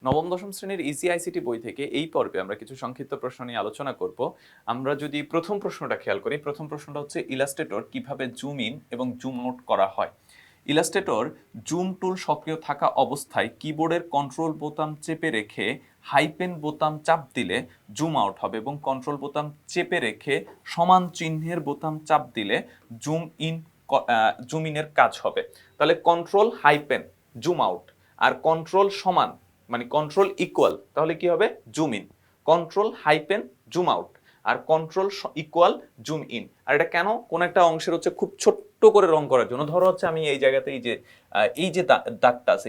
নবম দশম শ্রেণীর ইজি আইসিটি বই থেকে এই পর্বে আমরা কিছু সংক্ষিপ্ত প্রশ্ন নিয়ে আলোচনা করব। আমরা যদি প্রথম প্রশ্নটা খেয়াল করি, প্রথম প্রশ্নটা হচ্ছে ইলাস্ট্রেটর কিভাবে জুম ইন এবং জুম আউট করা হয়। ইলাস্ট্রেটর জুম টুল সক্রিয় থাকা অবস্থায় কিবোর্ডের কন্ট্রোল বোতাম চেপে রেখে হাইপেন বোতাম চাপ দিলে জুম আউট হবে এবং কন্ট্রোল বোতাম চেপে রেখে সমান চিহ্নের বোতাম চাপ দিলে জুম ইন জুম ইনের কাজ হবে। তাহলে কন্ট্রোল হাইপেন জুম আউট আর কন্ট্রোল সমান মানে কন্ট্রোল ইকুয়াল, তাহলে কি হবে zoom in. Control hyphen zoom out আর কন্ট্রোল ইকুয়াল জুম ইন। আর এটা কেন, কোন একটা অংশের হচ্ছে খুব ছোট্ট করে রং করার জন্য। ধরো হচ্ছে আমি এই জায়গাতে এই যে দাগটা আছে,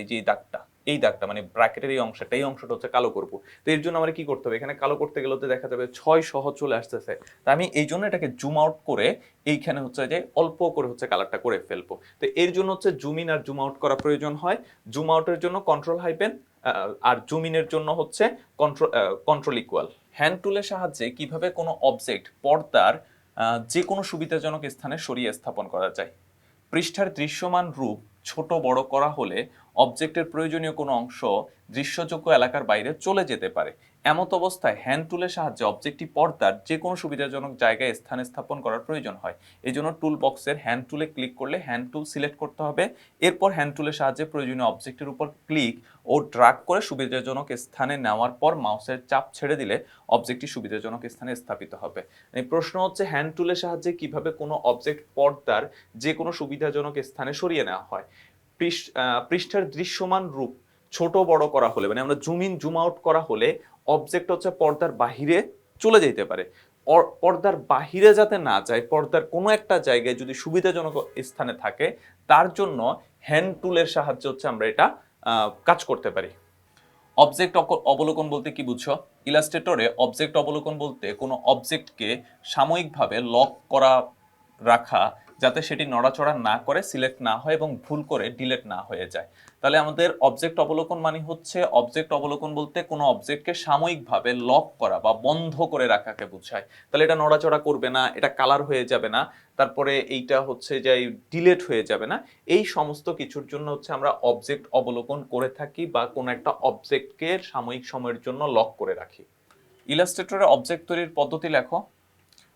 এই দাগটা মানে ব্র্যাকেটের এই অংশটা, এই অংশটা হচ্ছে কালো করব। তো এর জন্য আমার কি করতে হবে, এখানে কালো করতে গেলে তো দেখা যাবে 6 সহ চলে আসতেছে। তা আমি এই জন্য এটাকে জুম আউট করে এইখানে হচ্ছে যে অল্প করে হচ্ছে কালারটা করে ফেলবো। তো এর জন্য হচ্ছে জুম ইন আর জুম আউট করা প্রয়োজন হয়। জুম আউটের জন্য কন্ট্রোল হাইপেন আর জুম ইনের জন্য হচ্ছে কন্ট্রোল ইকুয়াল। হ্যান্ড টুলের সাহায্যে কিভাবে কোনো অবজেক্ট পর্দার যে কোনো সুবিধাজনক স্থানে সরিয়ে স্থাপন করা যায়। পৃষ্ঠার দৃশ্যমান রূপ ছোট বড় করা হলে অবজেক্টের প্রয়োজনীয় কোনো অংশ দৃশ্যযোগ্য এলাকার বাইরে চলে যেতে পারে। এমত অবস্থায় হ্যান্ড টুলের সাহায্যে অবজেক্টটি পর্দার যে কোনো সুবিধাজনক জায়গায় স্থানে স্থাপন করার প্রয়োজন হয়। এই জন্য টুল বক্সের হ্যান্ড টুলে ক্লিক করলে হ্যান্ড টুল সিলেক্ট করতে হবে। এরপর হ্যান্ড টুলের সাহায্যে প্রয়োজনীয় অবজেক্টের উপর ক্লিক ও ড্রাগ করে সুবিধাজনক স্থানে নেওয়ার পর মাউসের চাপ ছেড়ে দিলে অবজেক্টটি সুবিধাজনক স্থানে স্থাপিত হবে। এই প্রশ্ন হচ্ছে হ্যান্ড টুলের সাহায্যে কিভাবে কোনো অবজেক্ট পর্দার যে কোনো সুবিধাজনক স্থানে সরিয়ে নেওয়া হয়। পৃষ্ঠার দৃশ্যমান রূপ ছোট বড় করা হলে, মানে আমরা জুম ইন জুম আউট করা হলে অবজেক্ট হচ্ছে পর্দার বাহিরে চলে যেতে পারে। পর্দার বাহিরে যাতে না যায়, পর্দার কোনো একটা জায়গায় যদি সুবিধাজনক স্থানে থাকে, তার জন্য হ্যান্ড টুলের সাহায্যে হচ্ছে আমরা এটা কাজ করতে পারি। অবজেক্ট অবলোকন বলতে কি বুঝছো? ইলাস্ট্রেটরে অবজেক্ট অবলোকন বলতে কোনো অবজেক্টকে সাময়িকভাবে লক করা রাখা, যাতে সেটি নড়াচড়া না করে, সিলেক্ট না হয় এবং ভুল করে ডিলিট না হয়ে যায়। তাহলে আমাদের অবজেক্ট অবলোকন মানে হচ্ছে, অবজেক্ট অবলোকন বলতে কোনো অবজেক্টকে সাময়িকভাবে লক করা বা বন্ধ করে রাখাকে বোঝায়। তাহলে এটা নড়াচড়া করবে না, এটা কালার হয়ে যাবে না, তারপরে এইটা হচ্ছে যে ডিলিট হয়ে যাবে না। এই সমস্ত কিছুর জন্য হচ্ছে আমরা অবজেক্ট অবলোকন করে থাকি বা কোনো একটা অবজেক্টকে সাময়িক সময়ের জন্য লক করে রাখি। ইলাস্ট্রেটরে অবজেক্ট তৈরির পদ্ধতি লেখো।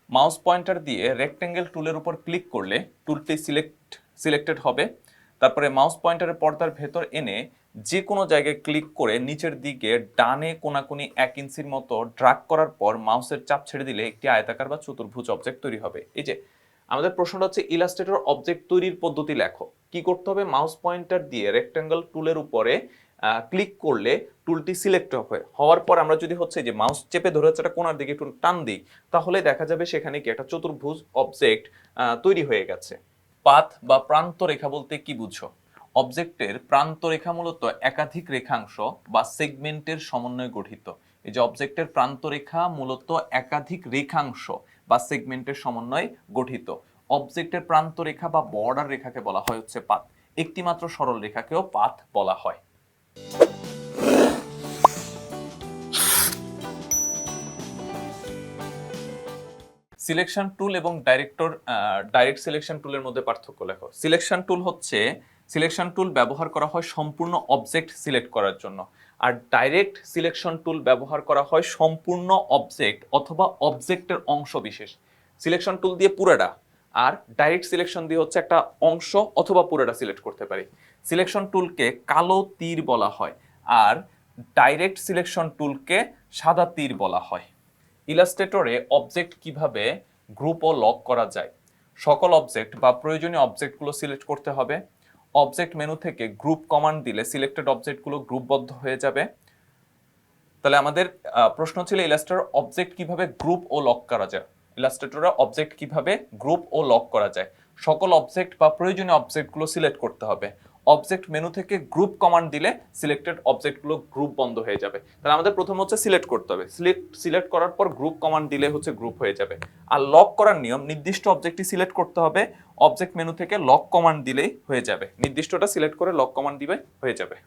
মাউস পয়েন্টার দিয়ে রেক্টেঙ্গেল টুলের উপর ক্লিক করলে টুলটি সিলেক্টেড হবে। তারপরে মাউস পয়েন্টারের পর্দার ভেতর এনে যে কোনো জায়গায় ক্লিক করে নিচের দিকে ডানে কোনাকুনি 1 ইঞ্চির মতো ড্রাগ করার পর মাউসের চাপ ছেড়ে দিলে একটি আয়তাকার বা চতুর্ভুজ অবজেক্ট তৈরি হবে। এই যে আমাদের প্রশ্নটা হচ্ছে ইলাস্ট্রেটর অবজেক্ট তৈরির পদ্ধতি লেখো। কি করতে হবে, মাউস পয়েন্টার দিয়ে রেক্টেঙ্গেল টুলের উপরে ক্লিক করলে টুলটি সিলেক্ট হওয়ার পর আমরা যদি হচ্ছে যে মাউস চেপে ধরে হচ্ছে একটা কোণার দিকে একটু টান দিই, তাহলে দেখা যাবে সেখানে কি একটা চতুর্ভুজ অবজেক্ট তৈরি হয়ে গেছে। পাথ বা প্রান্ত রেখা বলতে কি বুঝো? অবজেক্টের প্রান্ত রেখা মূলত একাধিক রেখাংশ বা সেগমেন্টের সমন্বয়ে গঠিত। এই যে অবজেক্টের প্রান্ত রেখা মূলত একাধিক রেখাংশ বা সেগমেন্টের সমন্বয়ে গঠিত। অবজেক্টের প্রান্ত রেখা বা বর্ডার রেখাকে বলা হয় হচ্ছে পাথ। একটি মাত্র সরল রেখাকেও পাথ বলা হয়। সিলেকশন টুল এবং ডাইরেক্ট সিলেকশন টুলের মধ্যে পার্থক্য লেখো। সিলেকশন টুল ব্যবহার করা হয় সম্পূর্ণ অবজেক্ট সিলেক্ট করার জন্য, আর ডাইরেক্ট সিলেকশন টুল ব্যবহার করা হয় সম্পূর্ণ অবজেক্ট অথবা অবজেক্টের অংশ বিশেষ। সিলেকশন টুল দিয়ে পুরোটা, আর ডাইরেক্ট সিলেকশন দিয়ে হচ্ছে একটা অংশ অথবা পুরোটা সিলেক্ট করতে পারি। সিলেকশন টুলকে কালো তীর বলা হয়, আর ডাইরেক্ট সিলেকশন টুলকে সাদা তীর বলা হয়। ইলাস্ট্রেটরে অবজেক্ট কিভাবে গ্রুপ ও লক করা যায়। সকল অবজেক্ট বা প্রয়োজনীয় অবজেক্টগুলো সিলেক্ট করতে হবে। অবজেক্ট মেনু থেকে গ্রুপ কমান্ড দিলে সিলেক্টেড অবজেক্টগুলো গ্রুপবদ্ধ হয়ে যাবে। তাহলে আমাদের প্রশ্ন ছিল ইলাস্ট্রেটর অবজেক্ট কিভাবে গ্রুপ ও লক করা যায়। ইলাস্ট্রেটরে অবজেক্ট কিভাবে গ্রুপ ও লক করা যায়। সকল অবজেক্ট বা প্রয়োজনীয় অবজেক্টগুলো সিলেক্ট করতে হবে। অবজেক্ট মেনু থেকে গ্রুপ কমান্ড দিলে সিলেক্টেড অবজেক্টগুলো গ্রুপ বন্ধ হয়ে যাবে। তাহলে আমাদের প্রথম হচ্ছে সিলেক্ট করতে হবে, সিলেক্ট করার পর গ্রুপ কমান্ড দিলে হচ্ছে গ্রুপ হয়ে যাবে। আর লক করার নিয়ম, নির্দিষ্ট অবজেক্টটি সিলেক্ট করতে হবে, অবজেক্ট মেনু থেকে লক কমান্ড দিলেই হয়ে যাবে। নির্দিষ্টটা সিলেক্ট করে লক কমান্ড দিবে, হয়ে যাবে।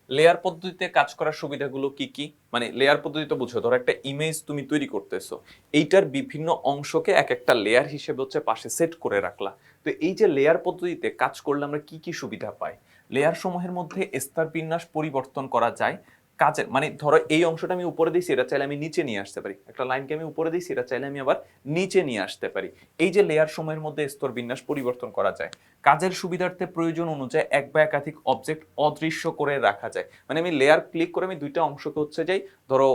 লেয়ার পদ্ধতিতে কাজ করার সুবিধাগুলো কি কি? মানে লেয়ার পদ্ধতিতে বুঝো, ধরো একটা ইমেজ তুমি তৈরি করতেছো, এইটার বিভিন্ন অংশকে এক একটা লেয়ার হিসেবে হচ্ছে পাশে সেট করে রাখলা। তো এই যে লেয়ার পদ্ধতিতে কাজ করলে আমরা কি কি সুবিধা পাই? লেয়ার সমূহের মধ্যে স্তর বিন্যাস পরিবর্তন করা যায়, কাজের মানে ধরো এই অংশটা আমি উপরে দিয়েছি, এটা চাইলে আমি নিচে নিয়ে আসতে পারি, একটা লাইনকে আমি উপরে দিয়েছি, এটা চাইলে আমি আবার নিচে নিয়ে আসতে পারি। এই যে লেয়ার সময়ের মধ্যে স্তর বিন্যাস পরিবর্তন করা যায়, কাজের সুবিধার্থে প্রয়োজন অনুযায়ী এক বা একাধিক অবজেক্ট অদৃশ্য করে রাখা যায়। মানে আমি লেয়ার ক্লিক করে আমি দুইটা অংশকে হচ্ছে যাই ধরো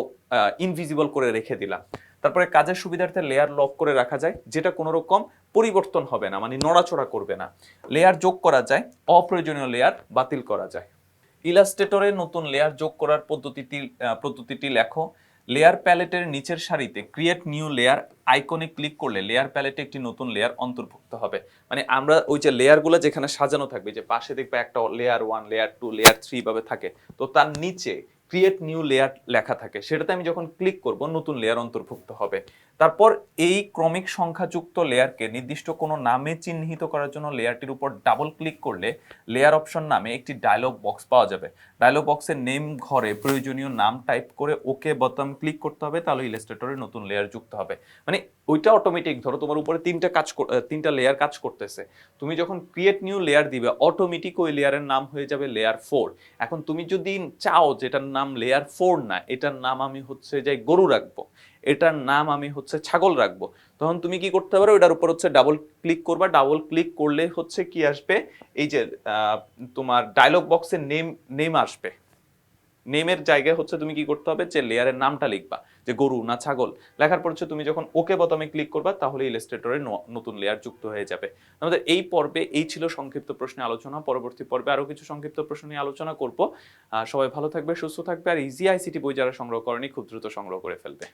ইনভিজিবল করে রেখে দিলাম। তারপরে কাজের সুবিধার্থে লেয়ার লক করে রাখা যায়, যেটা কোনো রকম পরিবর্তন হবে না, মানে নড়াচড়া করবে না। লেয়ার যোগ করা যায়, অপ্রয়োজনীয় লেয়ার বাতিল করা যায়। ইলাস্ট্রেটরে নতুন লেয়ার যোগ করার পদ্ধতিটি লেখো। লেয়ার প্যালেটের নিচের সারিতে ক্রিয়েট নিউ লেয়ার আইকনে ক্লিক করলে লেয়ার প্যালেটে একটি নতুন লেয়ার অন্তর্ভুক্ত হবে। মানে আমরা ওই যে লেয়ারগুলো যেখানে সাজানো থাকবে, যে পাশে দেখবে একটা লেয়ার 1, লেয়ার 2, লেয়ার 3 ভাবে থাকে, তো তার নিচে ক্রিয়েট নিউ লেয়ার লেখা থাকে, সেটাতে আমি যখন ক্লিক করব নতুন লেয়ার অন্তর্ভুক্ত হবে। তারপর এই ক্রমিক সংখ্যাযুক্ত লেয়ারকে নির্দিষ্ট কোনো নামে চিহ্নিত করার জন্য লেয়ারটির উপর ডাবল ক্লিক করলে লেয়ার অপশন নামে একটি ডায়লগ বক্স পাওয়া যাবে। ডায়লগ বক্সের নেম ঘরে প্রয়োজনীয় নাম টাইপ করে ওকে বোতাম ক্লিক করতে হবে, তাহলে ইলাস্ট্রেটরে নতুন লেয়ার যুক্ত হবে। মানে ওইটা অটোমেটিক, ধরো তোমার উপরে তিনটা লেয়ার কাজ করতেছে, তুমি যখন ক্রিয়েট নিউ লেয়ার দিবে অটোমেটিক ওই লেয়ারের নাম হয়ে যাবে লেয়ার 4। এখন তুমি যদি চাও যে এটার নাম লেয়ার 4 না, এটার নাম আমি হচ্ছে যাই গরু রাখবো, এটার নাম আমি হচ্ছে ছাগল রাখবো, তখন তুমি কি করতে পারো, এটার উপর হচ্ছে ডাবল ক্লিক করবা। ডাবল ক্লিক করলে হচ্ছে কি আসবে, এই যে তোমার ডায়লগ বক্সে নেম আসবে। নেমের জায়গায় হচ্ছে তুমি কি করতে হবে, যে লেয়ারের নামটা লিখবা, যে গরু না ছাগল। লেখার পর হচ্ছে তুমি যখন ওকে বোতামে ক্লিক করবা, তাহলে ইলাস্ট্রেটরে নতুন লেয়ার যুক্ত হয়ে যাবে। আমাদের এই পর্বে এই ছিল সংক্ষিপ্ত প্রশ্নে আলোচনা। পরবর্তী পর্বে আরো কিছু সংক্ষিপ্ত প্রশ্ন নিয়ে আলোচনা করব। সবাই ভালো থাকবে, সুস্থ থাকবে, আর ইজি আইসিটি বই যারা সংগ্রহ করেনি খুব দ্রুত সংগ্রহ করে ফেলবে।